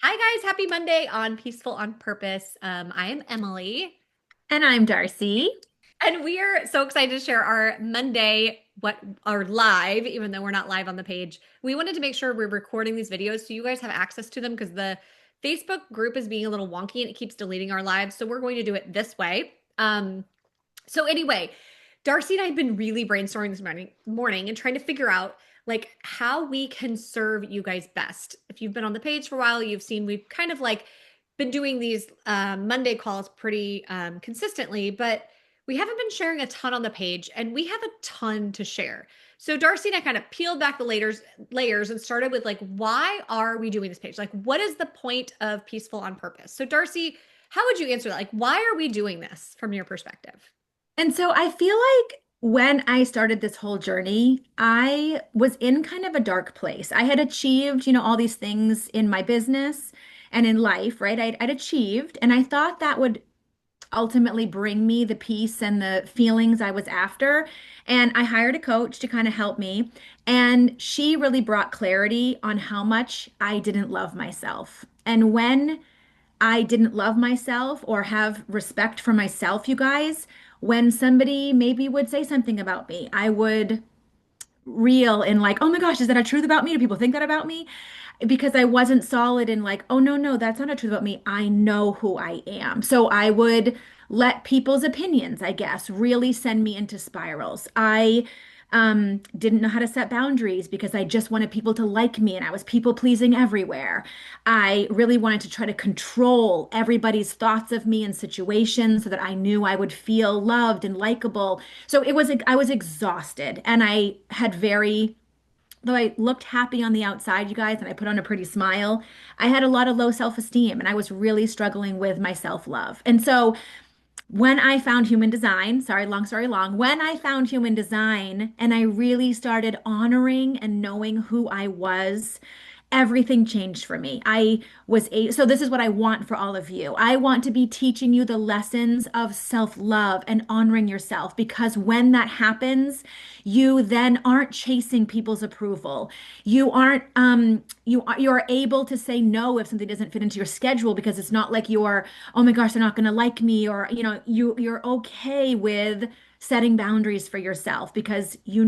Hi guys, happy Monday on Peaceful on Purpose. I am Emily, And I'm Darcy. and we are so excited to share our Monday what are live, even though we're not live on the page. We wanted to make sure we're recording these videos so you guys have access to them because the Facebook group is being a little wonky and it keeps deleting our lives. So we're going to do it this way. So anyway, Darcy and I have been really brainstorming this morning and trying to figure out like how we can serve you guys best. If you've been on the page for a while, you've seen we've kind of like been doing these Monday calls pretty consistently, but we haven't been sharing a ton on the page, and we have a ton to share. So Darcy and I kind of peeled back the layers and started with like, why are we doing this page? Like, what is the point of Peaceful on Purpose? So Darcy, how would you answer that? Like, why are we doing this from your perspective? And so I feel like when I started this whole journey, I was in kind of a dark place. I had achieved, all these things in my business and in life, right? I'd achieved, and I thought that would ultimately bring me the peace and the feelings I was after. And I hired a coach to kind of help me. And she really brought clarity on how much I didn't love myself. And when I didn't love myself or have respect for myself, you guys, when somebody maybe would say something about me, I would reel in like, oh my gosh, is that a truth about me? Do people think that about me? Because I wasn't solid in like, oh no, that's not a truth about me. I know who I am. So I would let people's opinions, I guess, really send me into spirals. I didn't know how to set boundaries because I just wanted people to like me and I was people pleasing everywhere. I really wanted to try to control everybody's thoughts of me and situations so that I knew I would feel loved and likable. So I was exhausted and I had though I looked happy on the outside, you guys, and I put on a pretty smile, I had a lot of low self-esteem and I was really struggling with my self-love. And so when I found human design, sorry, long story long, when I found human design and I really started honoring and knowing who I was, everything changed for me. So this is what I want for all of you. I want to be teaching you the lessons of self-love and honoring yourself because when that happens, you then aren't chasing people's approval. You aren't you're able to say no if something doesn't fit into your schedule because it's not like you're, oh my gosh, they're not going to like me, or you're okay with setting boundaries for yourself because you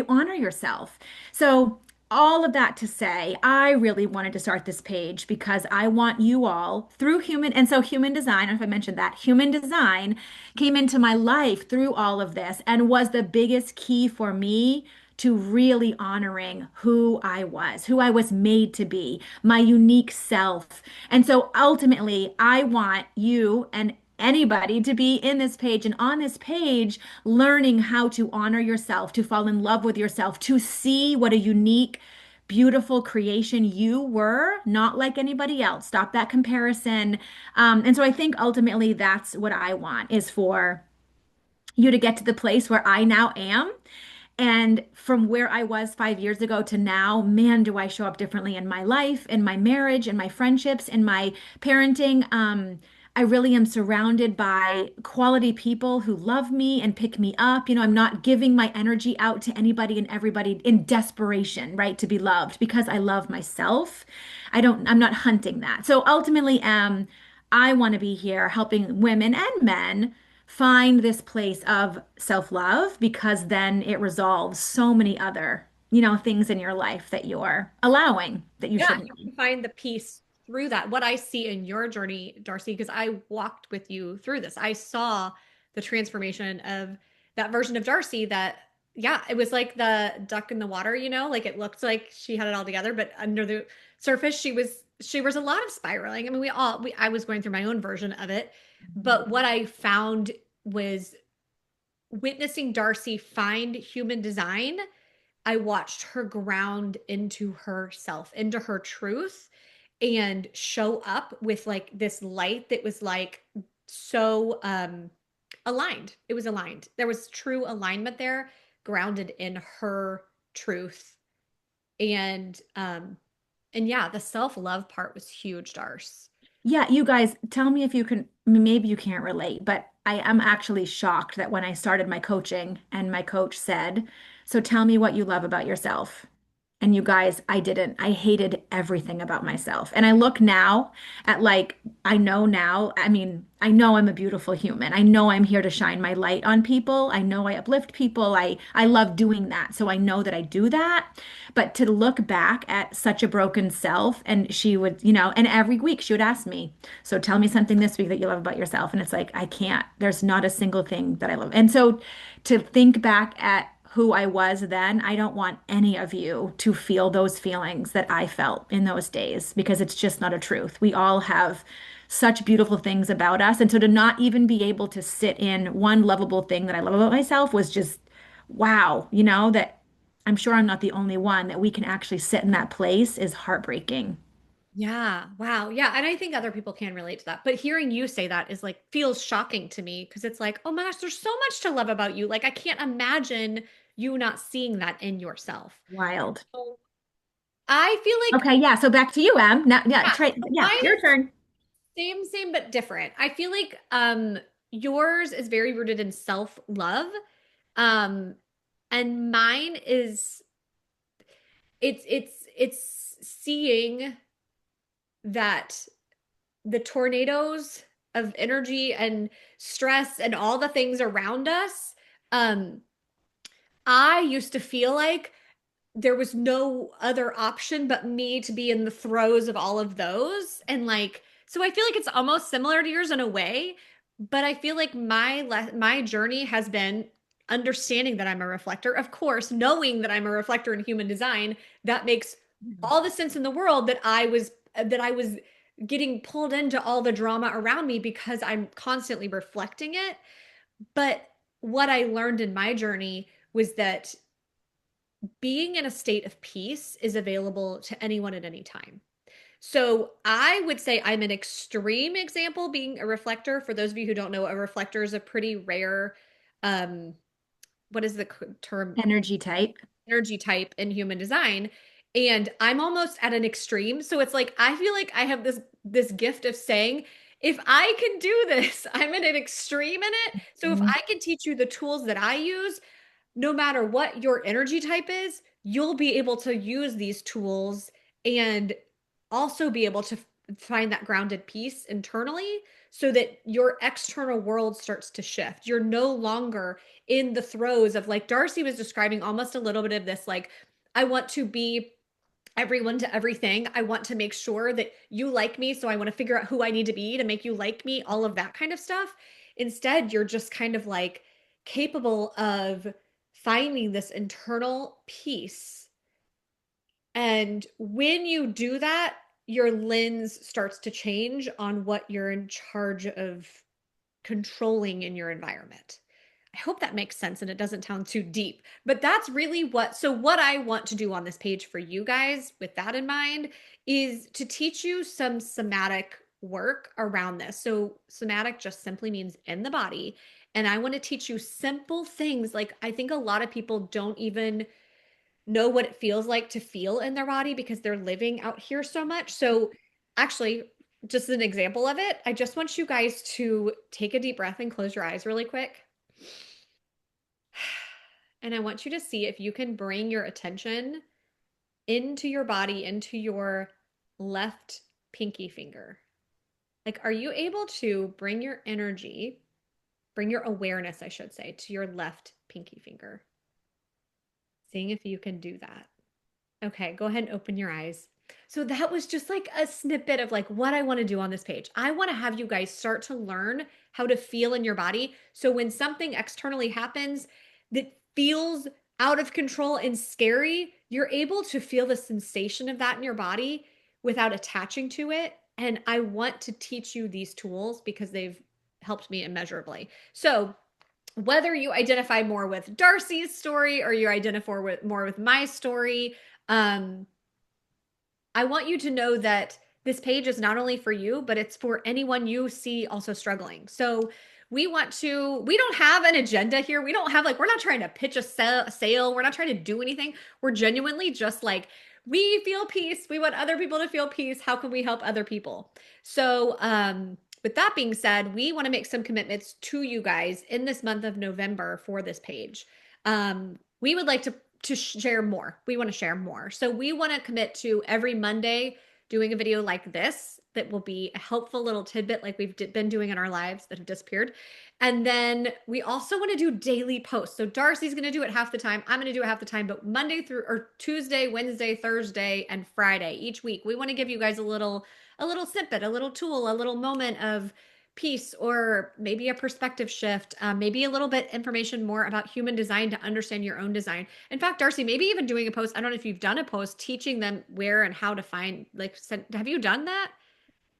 honor yourself. So all of that to say, I really wanted to start this page because I want you all through human design, I don't know if I mentioned that, human design came into my life through all of this and was the biggest key for me to really honoring who I was made to be, my unique self. And so ultimately, I want you and anybody to be in this page and on this page learning how to honor yourself, to fall in love with yourself, to see what a unique, beautiful creation you were, not like anybody else. Stop that comparison. And so I think ultimately that's what I want is for you to get to the place where I now am. And from where I was 5 years ago to now, man, do I show up differently in my life, in my marriage, in my friendships, in my parenting. I really am surrounded by quality people who love me and pick me up. I'm not giving my energy out to anybody and everybody in desperation, right, to be loved because I love myself. I'm not hunting that. So ultimately, I want to be here helping women and men find this place of self-love because then it resolves so many other, things in your life that you're allowing that you Yeah, shouldn't you be. can find the peace through that. What I see in your journey, Darcy, because I walked with you through this. I saw the transformation of that version of Darcy that, yeah, it was like the duck in the water, like it looked like she had it all together, but under the surface, she was a lot of spiraling. I mean, I was going through my own version of it, but what I found was witnessing Darcy find human design. I watched her ground into herself, into her truth, and show up with like this light that was like so aligned. It was aligned. There was true alignment there, grounded in her truth. And yeah, the self-love part was huge, Darce. Yeah, you guys, tell me if you can, maybe you can't relate, but I am actually shocked that when I started my coaching and my coach said, so tell me what you love about yourself. And you guys, I didn't. I hated everything about myself. And I look now at like, I know now, I mean, I know I'm a beautiful human. I know I'm here to shine my light on people. I know I uplift people. I love doing that. So I know that I do that. But to look back at such a broken self, and she would, and every week she would ask me, so tell me something this week that you love about yourself. And it's like, I can't. There's not a single thing that I love. And so to think back at who I was then, I don't want any of you to feel those feelings that I felt in those days because it's just not a truth. We all have such beautiful things about us. And so to not even be able to sit in one lovable thing that I love about myself was just wow, that I'm sure I'm not the only one that we can actually sit in that place is heartbreaking. Yeah. Wow. Yeah. And I think other people can relate to that. But hearing you say that is like feels shocking to me because it's like, oh my gosh, there's so much to love about you. Like I can't imagine you not seeing that in yourself. Wild. So I feel like, Okay, yeah. So back to you, Em. Now, yeah, yeah, try, yeah, mine your is turn. same, but different. I feel like yours is very rooted in self-love. Um, and mine is it's seeing that the tornadoes of energy and stress and all the things around us, um, I used to feel like there was no other option but me to be in the throes of all of those. And like, so I feel like it's almost similar to yours in a way, but I feel like my journey has been understanding that I'm a reflector. Of course, knowing that I'm a reflector in human design, that makes all the sense in the world that I was getting pulled into all the drama around me because I'm constantly reflecting it. But what I learned in my journey was that being in a state of peace is available to anyone at any time. So I would say I'm an extreme example being a reflector. For those of you who don't know, a reflector is a pretty rare, um, what is the term? Energy type. Energy type in human design. And I'm almost at an extreme. So it's like I feel like I have this gift of saying, if I can do this, I'm at an extreme in it. So if Mhm. I can teach you the tools that I use, no matter what your energy type is, you'll be able to use these tools and also be able to find that grounded peace internally so that your external world starts to shift. You're no longer in the throes of, like Darcy was describing, almost a little bit of this, like, I want to be everyone to everything. I want to make sure that you like me. So I want to figure out who I need to be to make you like me, all of that kind of stuff. Instead, you're just kind of like capable of finding this internal peace. And when you do that, your lens starts to change on what you're in charge of controlling in your environment. I hope that makes sense and it doesn't sound too deep. But that's really what I want to do on this page for you guys with that in mind is to teach you some somatic work around this. So somatic just simply means in the body. And I want to teach you simple things. Like I think a lot of people don't even know what it feels like to feel in their body because they're living out here so much. So, actually, just an example of it, I just want you guys to take a deep breath and close your eyes really quick. And I want you to see if you can bring your attention into your body, into your left pinky finger. Like, are you able to bring your energy, bring your awareness, I should say, to your left pinky finger? Seeing if you can do that. Okay, go ahead and open your eyes. So that was just like a snippet of like what I want to do on this page. I want to have you guys start to learn how to feel in your body. So when something externally happens that feels out of control and scary, you're able to feel the sensation of that in your body without attaching to it. And I want to teach you these tools because they've helped me immeasurably. So whether you identify more with Darcy's story or you identify with more with my story, um, I want you to know that this page is not only for you, but it's for anyone you see also struggling. So we don't have an agenda here. We don't have like, we're not trying to pitch a sale. We're not trying to do anything. We're genuinely just like, we feel peace. We want other people to feel peace. How can we help other people? So, with that being said, we want to make some commitments to you guys in this month of November for this page. We would like to to share more. We want to share more. So we want to commit to every Monday doing a video like this that will be a helpful little tidbit like we've been doing in our lives that have disappeared. And then we also want to do daily posts. So Darcy's going to do it half the time. I'm going to do it half the time, but Monday through or Tuesday, Wednesday, Thursday, and Friday each week, we want to give you guys a little snippet, a little tool, a little moment of piece or maybe a perspective shift, maybe a little bit information more about human design to understand your own design. In fact, Darcy, maybe even doing a post. I don't know if you've done a post teaching them where and how to find, like, have you done that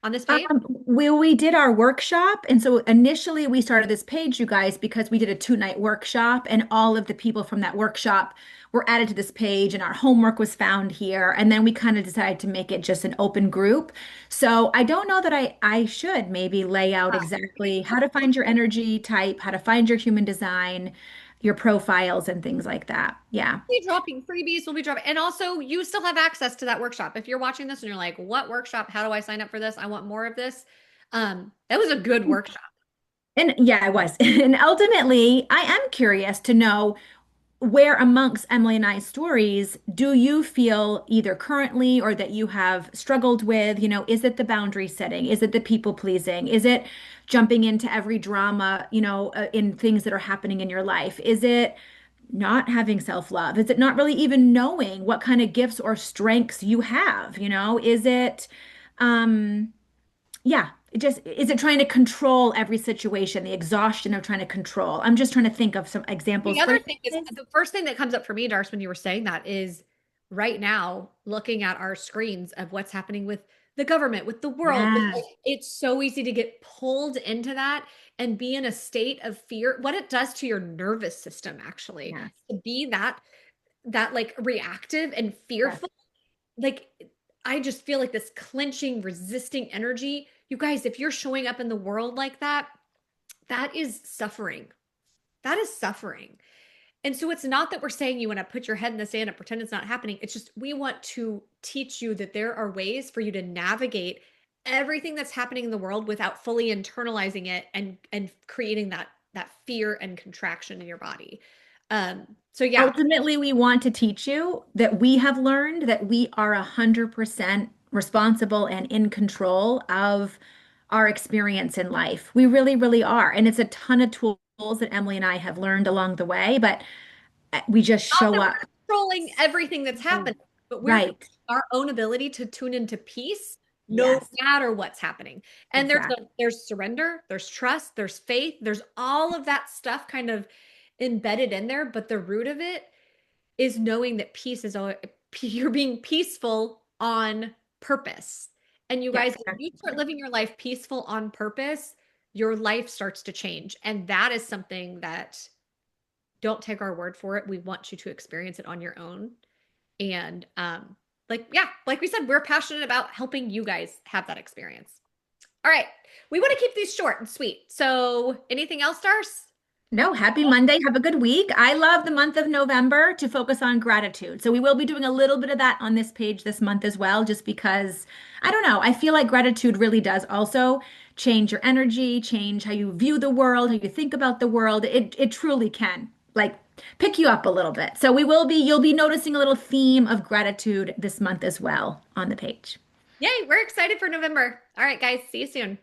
on this page? We did our workshop, and so initially we started this page, you guys, because we did a 2-night workshop, and all of the people from that workshop were added to this page, and our homework was found here. And then we kind of decided to make it just an open group. So I don't know that I should maybe lay out exactly how to find your energy type, how to find your human design, your profiles, and things like that. Yeah. Be dropping freebies. We'll be dropping, and also you still have access to that workshop. If you're watching this and you're like, "What workshop? How do I sign up for this? I want more of this." That was a good workshop. And yeah, I was. And ultimately, I am curious to know where amongst Emily and I's stories do you feel either currently or that you have struggled with? Is it the boundary setting? Is it the people pleasing? Is it jumping into every drama, in things that are happening in your life? Is it not having self-love? Is it not really even knowing what kind of gifts or strengths you have? Is it, um, yeah, is it trying to control every situation, the exhaustion of trying to control? I'm just trying to think of some The examples for other you thing is guys. the first thing that comes up for me, Darce, when you were saying that is right now looking at our screens of what's happening with the government, with the world, with Yeah. like, it's so easy to get pulled into that and be in a state of fear. What it does to your nervous system, actually, Yes. to be that like reactive and Yes. fearful, like I just feel like this clenching, resisting energy. You guys, if you're showing up in the world like that, that is suffering. That is suffering. And so it's not that we're saying you want to put your head in the sand and pretend it's not happening. It's just we want to teach you that there are ways for you to navigate everything that's happening in the world without fully internalizing it and creating that fear and contraction in your body. So yeah, Ultimately, we want to teach you that we have learned that we are 100% responsible and in control of our experience in life. We really, really are. And it's a ton of tools that Emily and I have learned along the way, but we just not show that up. we're controlling everything that's happening, but we're Right. controlling our own ability to tune into peace no Yes, matter what's happening. And exactly. there's surrender, there's trust, there's faith, there's all of that stuff kind of embedded in there, but the root of it is knowing that peace is always, you're being peaceful on purpose. And you Yes, guys, when that's you start living your life peaceful on purpose, your life starts to change. And that is something that don't take our word for it. We want you to experience it on your own. And like, yeah, like we said, we're passionate about helping you guys have that experience. All right. We want to keep these short and sweet. So anything else, Stars? No, happy Monday. Have a good week. I love the month of November to focus on gratitude. So we will be doing a little bit of that on this page this month as well, just because I don't know. I feel like gratitude really does also change your energy, change how you view the world, how you think about the world. It truly can like pick you up a little bit. So you'll be noticing a little theme of gratitude this month as well on the page. Yay, we're excited for November. All right, guys, see you soon.